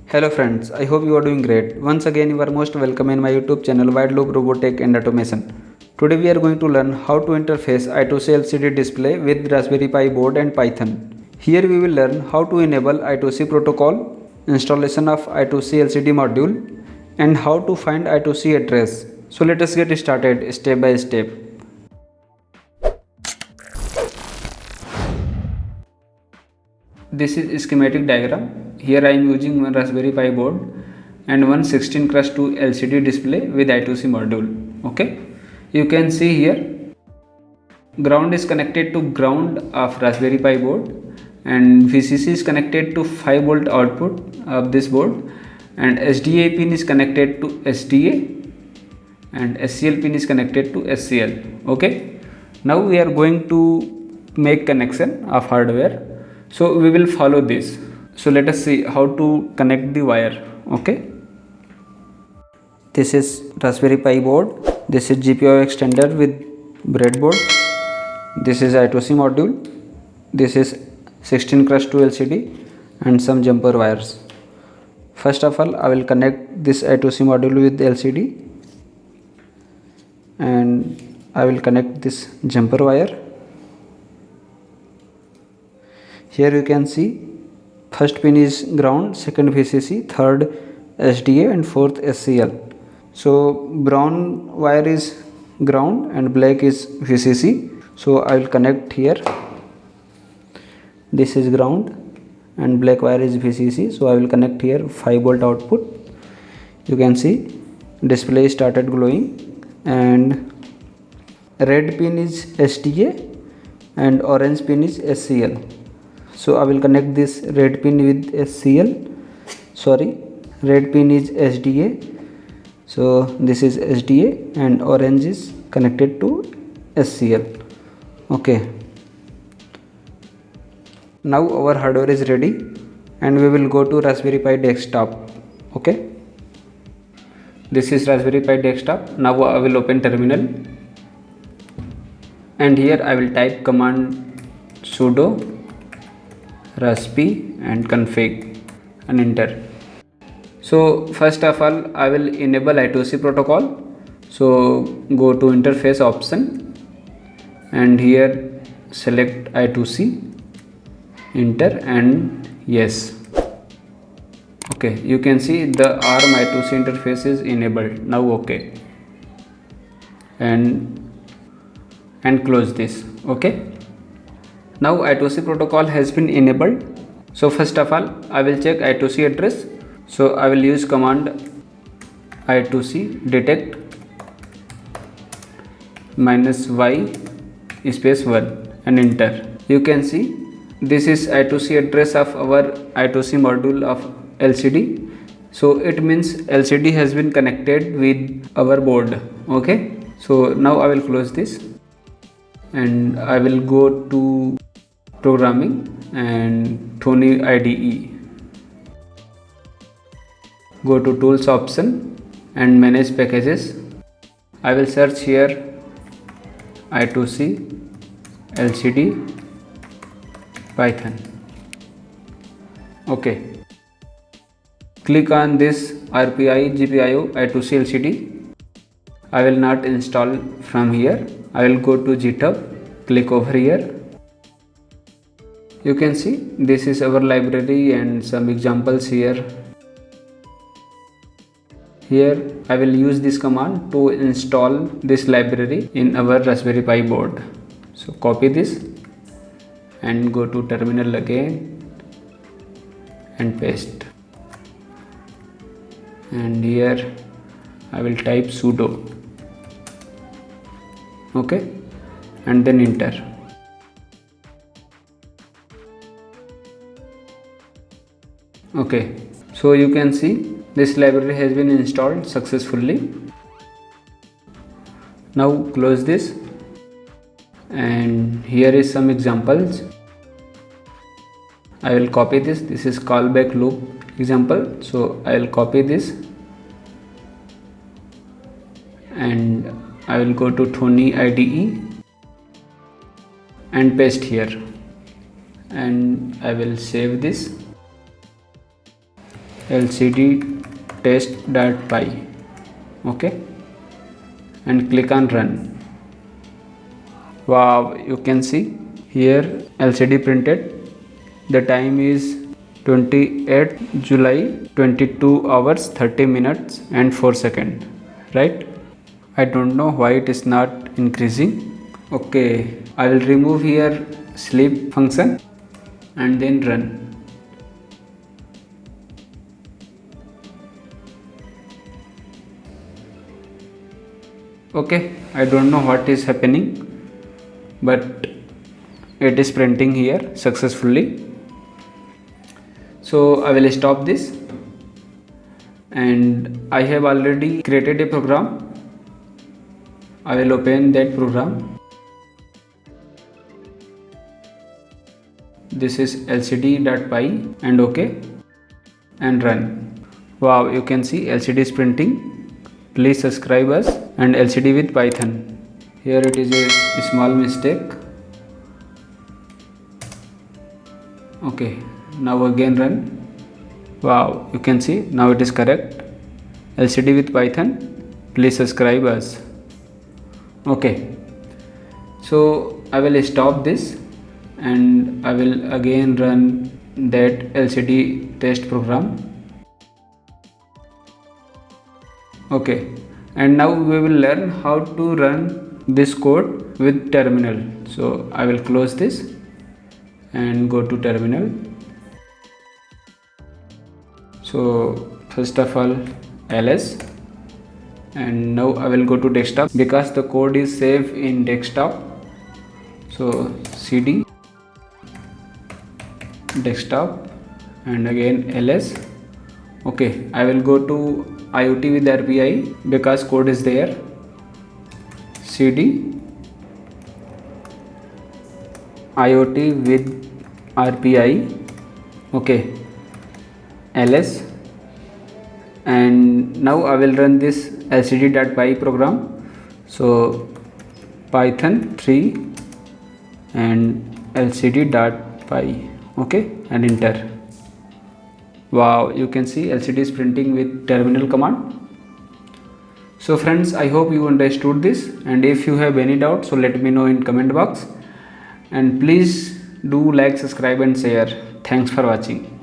Hello friends, I hope you are doing great. Once again, you are most welcome in my YouTube channel Wide Loop Robotech and Automation. Today we are going to learn how to interface I2C LCD display with Raspberry Pi board and Python. Here we will learn how to enable I2C protocol, installation of I2C LCD module, and how to find I2C address. So let us get started step by step. This is schematic diagram. Here I am using one Raspberry Pi board and one 16x2 LCD display with I2C module. Okay, you can see here ground is connected to ground of Raspberry Pi board and VCC is connected to 5V output of this board, and SDA pin is connected to SDA and SCL pin is connected to SCL. Okay, now we are going to make connection of hardware, so we will follow this. So let us see how to connect the wire. Okay, this is Raspberry Pi board, this is GPIO extender with breadboard, this is I2C module, this is 16x2 LCD and some jumper wires. First of all, I will connect this I2C module with LCD and I will connect this jumper wire. Here you can see first pin is ground, second VCC, third SDA and fourth SCL. So brown wire is ground and black is VCC. So I will connect here. This is ground and black wire is VCC. So I will connect here 5V output. You can see display started glowing and red pin is SDA and orange pin is SCL. So I will connect this red pin with red pin is SDA. So this is SDA and orange is connected to SCL. Okay. Now our hardware is ready and we will go to Raspberry Pi desktop. Okay. This is Raspberry Pi desktop. Now I will open terminal and here I will type command sudo raspi and config and enter. So first of all I will enable I2C protocol. So go to interface option and here select I2C, enter and yes. Okay, you can see the ARM I2C interface is enabled. Now okay, and close this. Okay, now I2C protocol has been enabled. So first of all I will check I2C address. So I will use command I2C detect -y space 1 and enter. You can see this is I2C address of our I2C module of LCD. So it means LCD has been connected with our board. Okay, so now I will close this and I will go to programming and Thonny IDE. Go to tools option and manage packages. I will search here I2C LCD Python. Okay, click on this RPI GPIO I2C LCD. I will not install from here. I will go to GitHub, click over here. You can see this is our library and some examples here. Here I will use this command to install this library in our Raspberry Pi board. So copy this and go to terminal again and paste. And here I will type sudo. Okay, and then enter. Okay, so you can see this library has been installed successfully. Now close this and here is some examples. I will copy this. This is callback loop example. So I will copy this and I will go to Thonny IDE and paste here and I will save this. LCD test.py. Okay, and click on run. Wow, you can see here LCD printed. The time is 28 July, 22 hours 30 minutes and 4 seconds, right? I don't know why it is not increasing. Okay, I will remove here sleep function and then run. Okay, I don't know what is happening, but it is printing here successfully. So I will stop this, and I have already created a program. I will open that program. This is lcd.py and OK and run. Wow, you can see LCD is printing. Please subscribe us. And LCD with Python. Here it is a small mistake. Okay, now again run. Wow, you can see now it is correct. LCD with Python. Please subscribe us. Okay, so I will stop this and I will again run that LCD test program. Okay, and now we will learn how to run this code with terminal. So I will close this and go to terminal. So first of all ls, and now I will go to desktop because the code is saved in desktop. So cd desktop and again ls. Okay, I will go to IoT with RPI because code is there. cd IoT with RPI. Okay, ls, and now I will run this lcd.py program. So python 3 and lcd.py. Okay, and enter. Wow, you can see LCD is printing with terminal command. So friends, I hope you understood this, and if you have any doubt, so let me know in comment box, and please do like, subscribe and share. Thanks for watching.